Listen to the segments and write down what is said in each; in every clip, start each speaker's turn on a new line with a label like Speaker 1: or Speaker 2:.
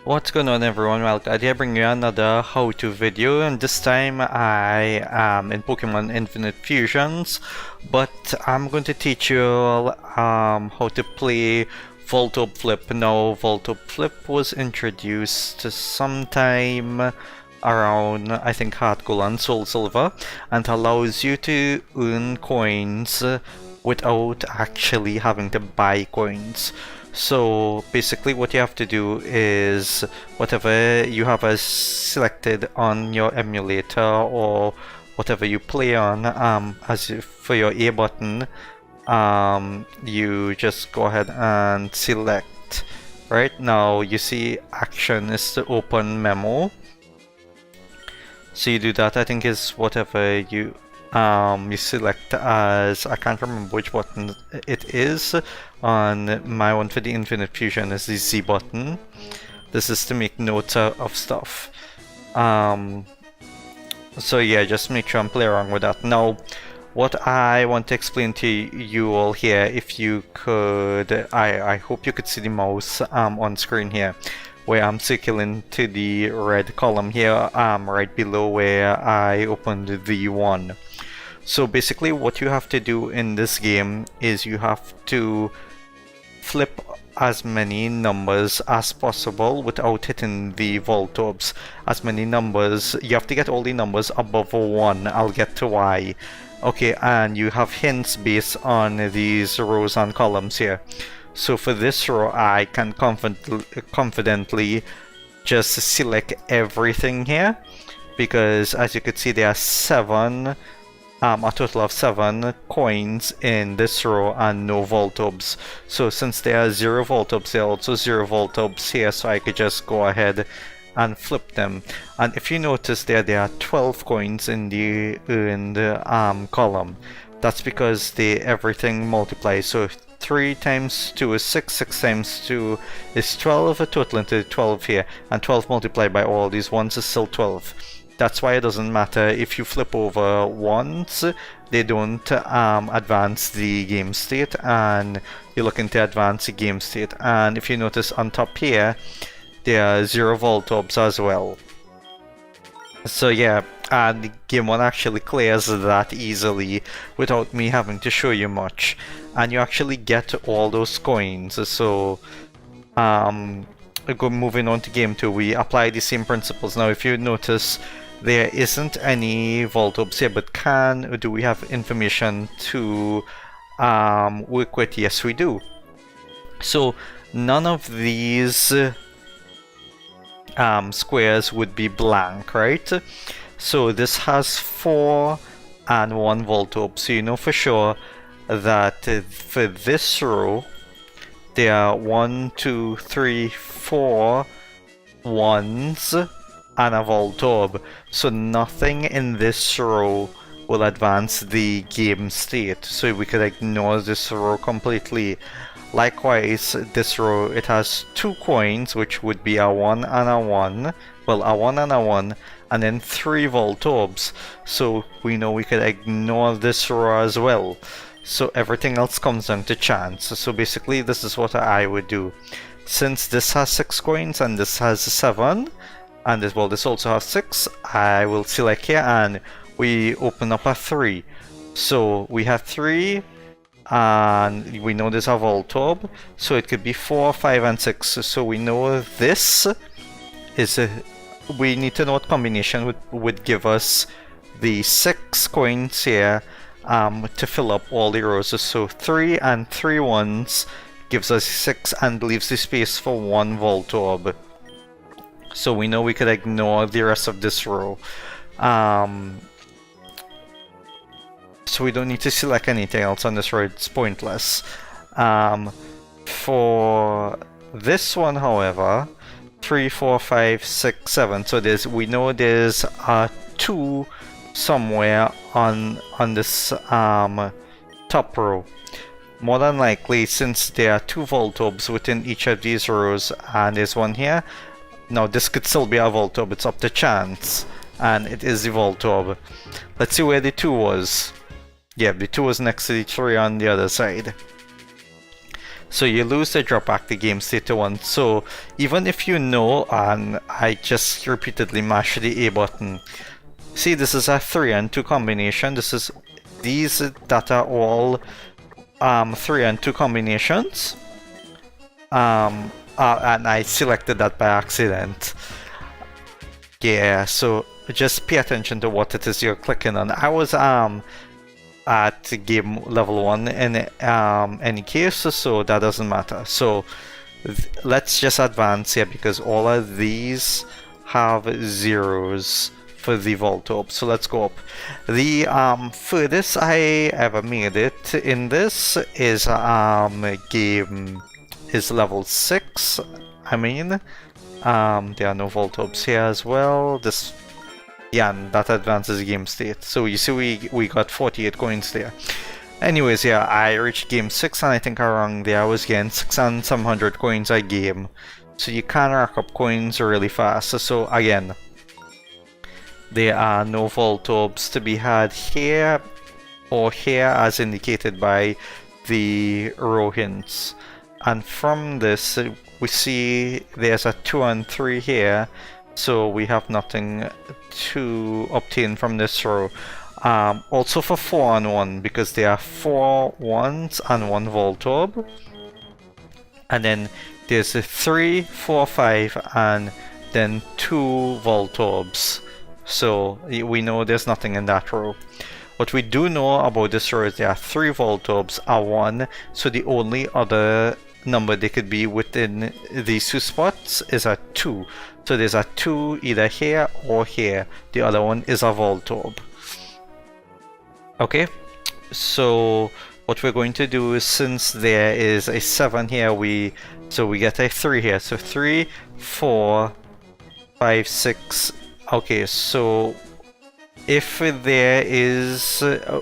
Speaker 1: What's going on, everyone? Well, glad to bring you another how-to video, and this time I am in Pokemon Infinite Fusions, but I'm going to teach you how to play Voltorb Flip. Now, Voltorb Flip was introduced sometime around, I think, Heart Gold and Soul Silver, and allows you to earn coins without actually having to buy coins. So basically what you have to do is whatever you have as selected on your emulator or whatever you play on for your A button, you just go ahead and select. Right now you see action is to open memo. So you do that, I think is whatever you select as, I can't remember which button it is. On my one for the Infinite Fusion is the Z button. This is to make notes of stuff. So yeah, just make sure I'm playing around with that. Now, what I want to explain to you all here, if you could, I hope you could see the mouse on screen here, where I'm circling to the red column here, right below where I opened the one. So basically what you have to do in this game is you have to flip as many numbers as possible without hitting the Voltorbs. As many numbers, you have to get all the numbers above 1, I'll get to why. Okay, and you have hints based on these rows and columns here. So for this row, I can confidently just select everything here, because as you can see there are a total of 7 coins in this row and no Voltorbs. So since there are 0 Voltorbs, there are also 0 Voltorbs here, so I could just go ahead and flip them. And if you notice there are 12 coins in the column. That's because everything multiplies. So 3 times 2 is 6, 6 times 2 is 12, a total into 12 here, and 12 multiplied by all these ones is still 12. That's why it doesn't matter if you flip over once, they don't advance the game state, and you're looking to advance the game state. And if you notice on top here, there are 0 Voltorbs as well. So yeah, and the game 1 actually clears that easily without me having to show you much. And you actually get all those coins. So moving on to game 2, we apply the same principles. Now if you notice, there isn't any Voltorbs here, but do we have information to work with? Yes, we do. So none of these squares would be blank, right? So this has 4 and 1 Voltorb, so you know for sure that for this row there are 1, 2, 3, 4 ones and a Voltorb, so nothing in this row will advance the game state, so we could ignore this row completely. Likewise, this row, it has 2 coins, which would be a 1 and a 1, well, a 1 and a 1, and then 3 Voltorbs, so we know we could ignore this row as well. So everything else comes down to chance. So basically this is what I would do. Since this has 6 coins and this has 7, and this also has 6, I will select here and we open up a 3. So we have 3 and we know there's a Voltorb, so it could be 4, 5 and 6. So we know this is we need to know what combination would give us the 6 coins here to fill up all the rows. So 3 and 3 ones gives us 6 and leaves the space for 1 Voltorb. So we know we could ignore the rest of this row. So we don't need to select anything else on this row, it's pointless. For this one, however, 3, 4, 5, 6, 7. So we know there's a 2 somewhere on this top row. More than likely, since there are 2 Voltorbs within each of these rows, and there's one here. Now this could still be a Voltorb, it's up to chance, and it is the Voltorb. Let's see where the 2 was. Yeah, the 2 was next to the 3 on the other side. So you lose, they drop back the game state to 1. So even if you know, and I just repeatedly mash the A button, see, this is a 3 and 2 combination. These that are all 3 and 2 combinations. And I selected that by accident. Yeah, so just pay attention to what it is you're clicking on. I was at game level 1 in any case, so that doesn't matter. So let's just advance here because all of these have zeros for the Voltorb. So let's go up. The furthest I ever made it in this is game is level 6. I mean, there are no Voltorbs here as well. Yeah, and that advances game state. So you see we got 48 coins there. Anyways, yeah, I reached game 6 and I think around there I was getting 600 and 700 coins a game. So you can rack up coins really fast. So again, there are no Voltorbs to be had here or here as indicated by the row hints. And from this, we see there's a 2 and 3 here. So we have nothing to obtain from this row. Also for 4 and 1, because there are 4 1s and 1 Voltorb. And then there's a 3, 4, 5, and then 2 Voltorbs. So we know there's nothing in that row. What we do know about this row is there are 3 Voltorbs, a 1, so the only other number they could be within these 2 spots is a 2. So there's a 2 either here or here. The other one is a Voltorb. Okay, so what we're going to do is, since there is a 7 here, we get a 3 here. So 3, 4, 5, 6. Okay, so if there is,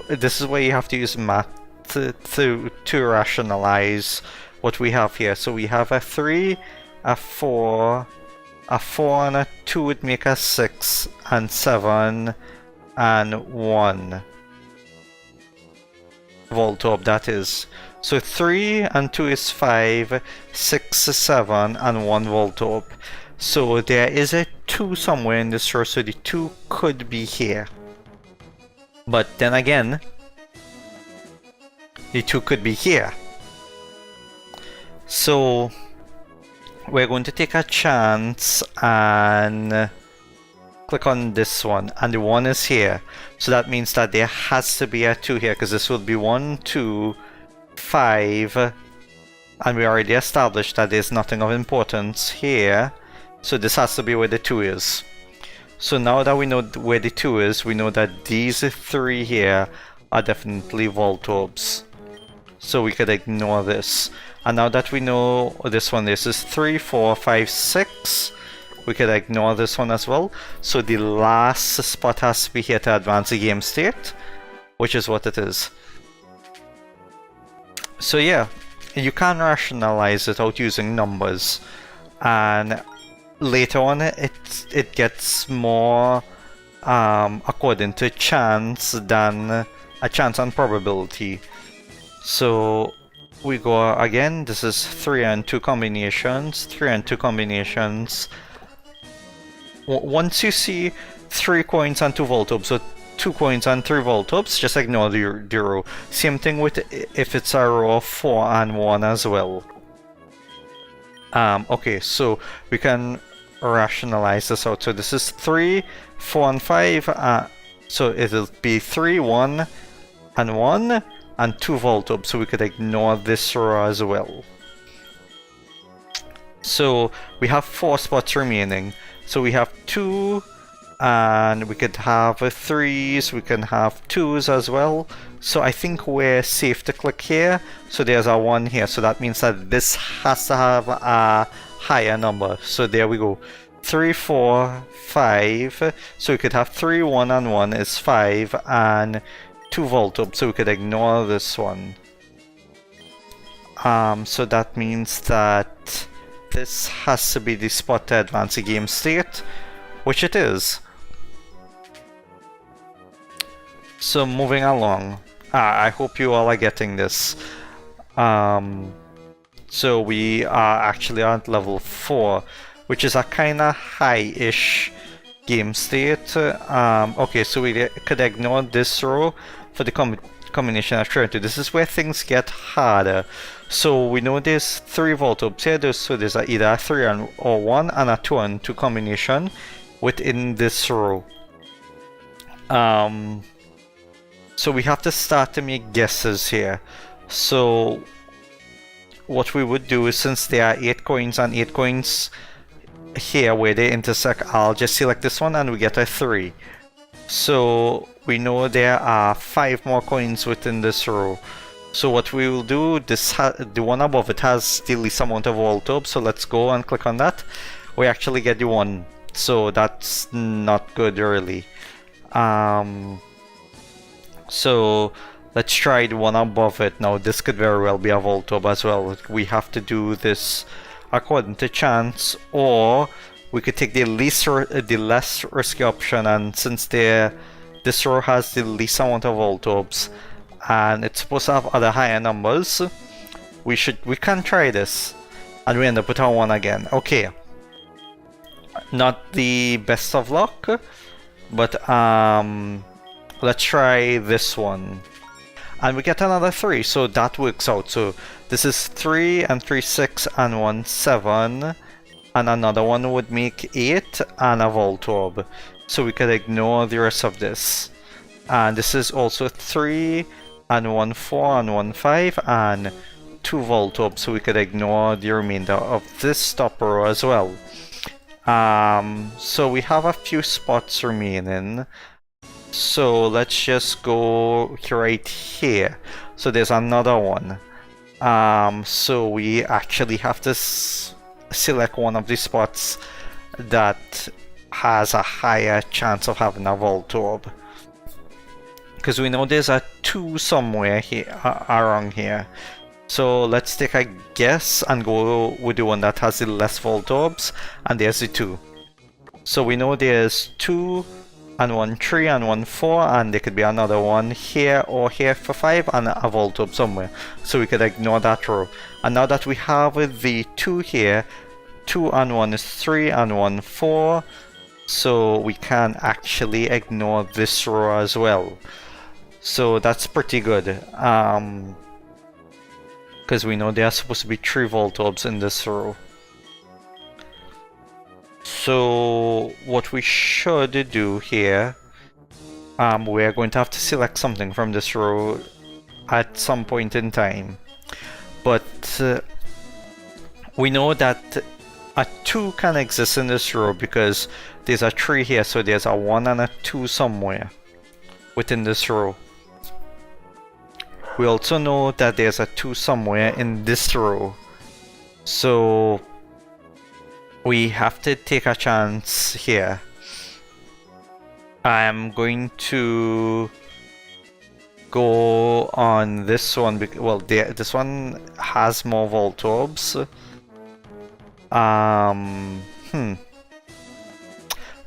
Speaker 1: this is where you have to use math to rationalize what we have here. So we have a 3, a 4 and a 2 would make a 6, and 7 and 1 Voltorb, that is. So 3 and 2 is 5, 6 is 7, and 1 Voltorb. So there is a 2 somewhere in this row, so the 2 could be here. But then again, the 2 could be here. So we're going to take a chance and click on this one, and the 1 is here. So that means that there has to be a 2 here, because this will be 1, 2, 5, and we already established that there's nothing of importance here. So this has to be where the 2 is. So now that we know where the 2 is, we know that these 3 here are definitely Voltorbs. So we could ignore this. And now that we know this one, this is 3, 4, 5, 6. We could ignore this one as well. So the last spot has to be here to advance the game state, which is what it is. So yeah, you can rationalize it out using numbers. And later on, it gets more according to chance than a chance and probability. So we go again. This is 3 and 2 combinations. 3 and 2 combinations. Once you see 3 coins and 2 Voltorbs, so 2 coins and 3 Voltorbs, just ignore the row. Same thing with if it's a row of 4 and 1 as well. Okay, so we can rationalize this out. So this is 3, 4, and 5. So it'll be 3, 1, and 1, and 2 Voltorbs. So we could ignore this row as well. So we have 4 spots remaining. So we have 2, and we could have 3s, we can have 2s as well. So I think we're safe to click here. So there's a 1 here, so that means that this has to have a higher number. So there we go. 3, 4, 5. So we could have 3, 1, and 1 is 5, and 2 Voltorb, so we could ignore this one. So that means that this has to be the spot to advance the game state, which it is. So moving along, I hope you all are getting this. So we are actually at level 4, which is a kind of high-ish game state. Okay, so we could ignore this row for the combination of 3 and 2. This is where things get harder. So we know there's 3 Voltorbs here, so there's either a 3 or 1 and a 2 and 2 combination within this row. So we have to start to make guesses here. So what we would do is, since there are 8 coins and 8 coins here where they intersect, I'll just select this one and we get a 3. So we know there are 5 more coins within this row. So what we will do, the one above it has the least amount of Voltorb, so let's go and click on that. We actually get the 1, so that's not good really. So let's try the one above it. Now this could very well be a Voltorb as well. We have to do this according to chance, or we could take the less risky option, and since this row has the least amount of Voltorbs and it's supposed to have other higher numbers, we can try this, and we end up with our 1 again. Okay, not the best of luck, but let's try this one. And we get another 3, so that works out. So this is 3 and 3, 6 and 1, 7. And another one would make 8 and a Voltorb. So we could ignore the rest of this. And this is also 3 and 1, 4 and 1, 5 and 2 Voltorb. So we could ignore the remainder of this top row as well. So we have a few spots remaining. So let's just go right here. So there's another one. So we actually have to select one of the spots that has a higher chance of having a Voltorb. Because we know there's a 2 somewhere here, around here. So let's take a guess and go with the one that has the less Voltorbs, and there's the 2. So we know there's 2 and 1 3 and 1 4, and there could be another one here or here for 5 and a Voltorb somewhere. So we could ignore that row. And now that we have the 2 here, 2 and 1 is 3 and 1 4, so we can actually ignore this row as well. So that's pretty good. Because we know there are supposed to be 3 Voltorbs in this row. So what we should do here, we're going to have to select something from this row at some point in time. But we know that a 2 can exist in this row because there's a 3 here, so there's a 1 and a 2 somewhere within this row. We also know that there's a 2 somewhere in this row. So we have to take a chance here. I'm going to go on this one. Well, this one has more Voltorbs.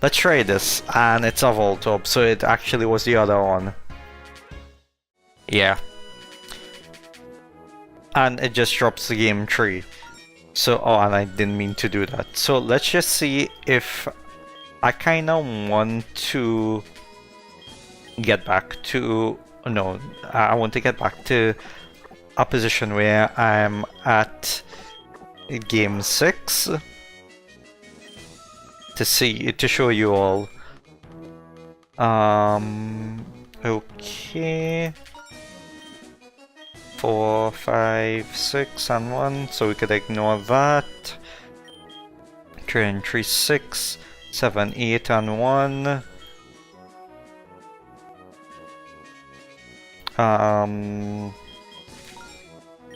Speaker 1: Let's try this, and it's a Voltorb, so it actually was the other one. Yeah. And it just drops the game tree. So, oh, and I didn't mean to do that. So let's just see if I kind of want to get back to, no, I want to get back to a position where I'm at game 6 to show you all. Okay. 4, 5, 6 and 1, so we could ignore that. 3 and 3, 6, 7, 8 and 1.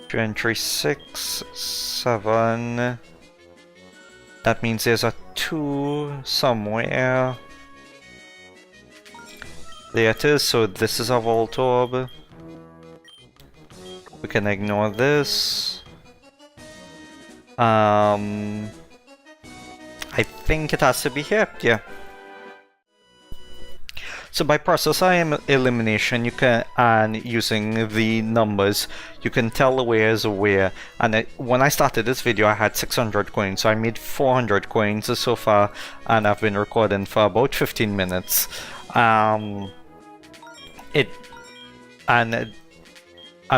Speaker 1: 3 and 3, 6, 7. That means there's a 2 somewhere. There it is, so this is a Voltorb. We can ignore this. I think it has to be here, yeah. So by process of elimination, you can, and using the numbers, you can tell where is where. And when I started this video, I had 600 coins, so I made 400 coins so far, and I've been recording for about 15 minutes. I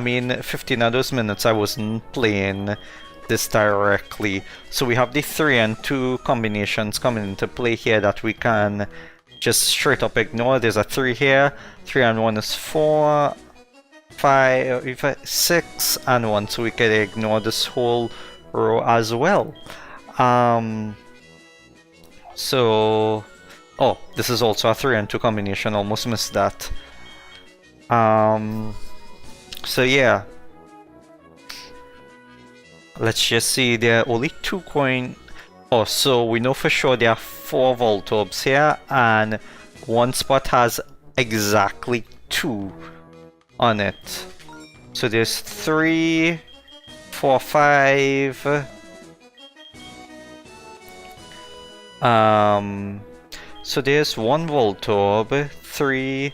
Speaker 1: mean, 15 of those minutes I wasn't playing this directly. So we have the 3 and 2 combinations coming into play here that we can just straight up ignore. There's a 3 here, 3 and 1 is 4, 5, 6 and 1, so we can ignore this whole row as well. So, oh, this is also a 3 and 2 combination, almost missed that. So yeah, let's just see, there are only 2 coins. Oh, so we know for sure there are 4 Voltorbs here, and one spot has exactly 2 on it. So there's 3, 4, 5. So there's 1 Voltorb, 3,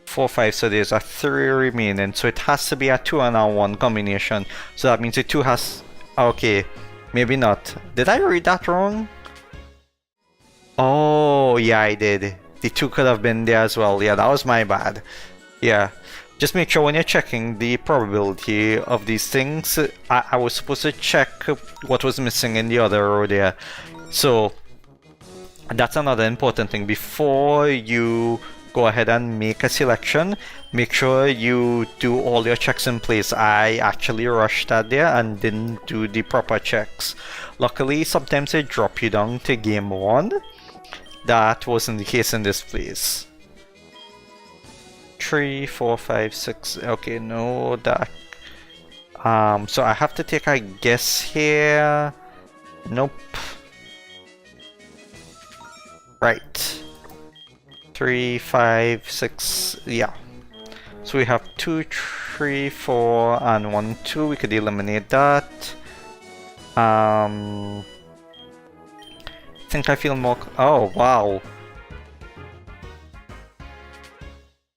Speaker 1: 4, 5, so there's a 3 remaining. So it has to be a 2 and a 1 combination. So that means the 2 has... Okay, maybe not. Did I read that wrong? Oh, yeah, I did. The 2 could have been there as well. Yeah, that was my bad. Yeah. Just make sure when you're checking the probability of these things, I was supposed to check what was missing in the other row there. So, that's another important thing. Before you go ahead and make a selection, make sure you do all your checks in place. I actually rushed that there and didn't do the proper checks. Luckily, sometimes they drop you down to game 1. That wasn't the case in this place. 3, 4, 5, 6. Okay, no, that. So I have to take a guess here. Nope. Right. 3, 5, 6, yeah. So we have 2, 3, 4, and 1, 2. We could eliminate that. I think I feel more... Oh, wow.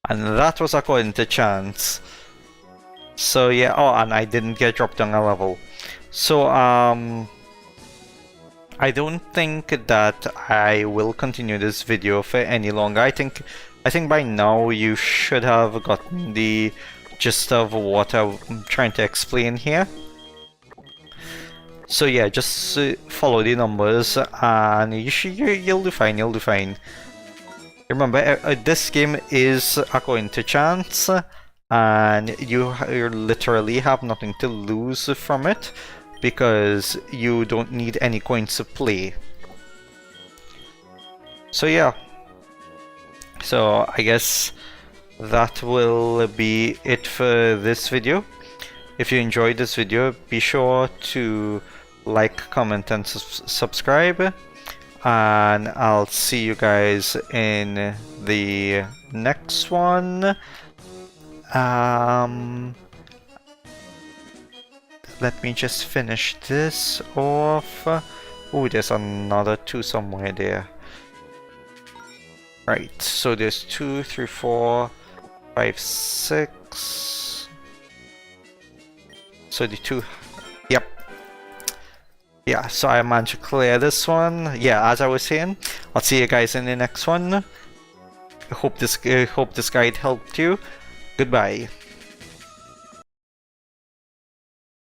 Speaker 1: And that was according to chance. So yeah, oh, and I didn't get dropped down a level. So, I don't think that I will continue this video for any longer. I think by now you should have gotten the gist of what I'm trying to explain here. So yeah, just follow the numbers and you'll do fine, you'll do fine. Remember, this game is according to chance, and you literally have nothing to lose from it, because you don't need any coins to play. So yeah, so I guess that will be it for this video. If you enjoyed this video, be sure to like, comment and subscribe, and I'll see you guys in the next one. Let me just finish this off. Oh, there's another 2 somewhere there. Right, so there's 2, 3, 4, 5, 6. So the 2, yep. Yeah, so I managed to clear this one. Yeah, as I was saying, I'll see you guys in the next one. I hope this guide helped you. Goodbye.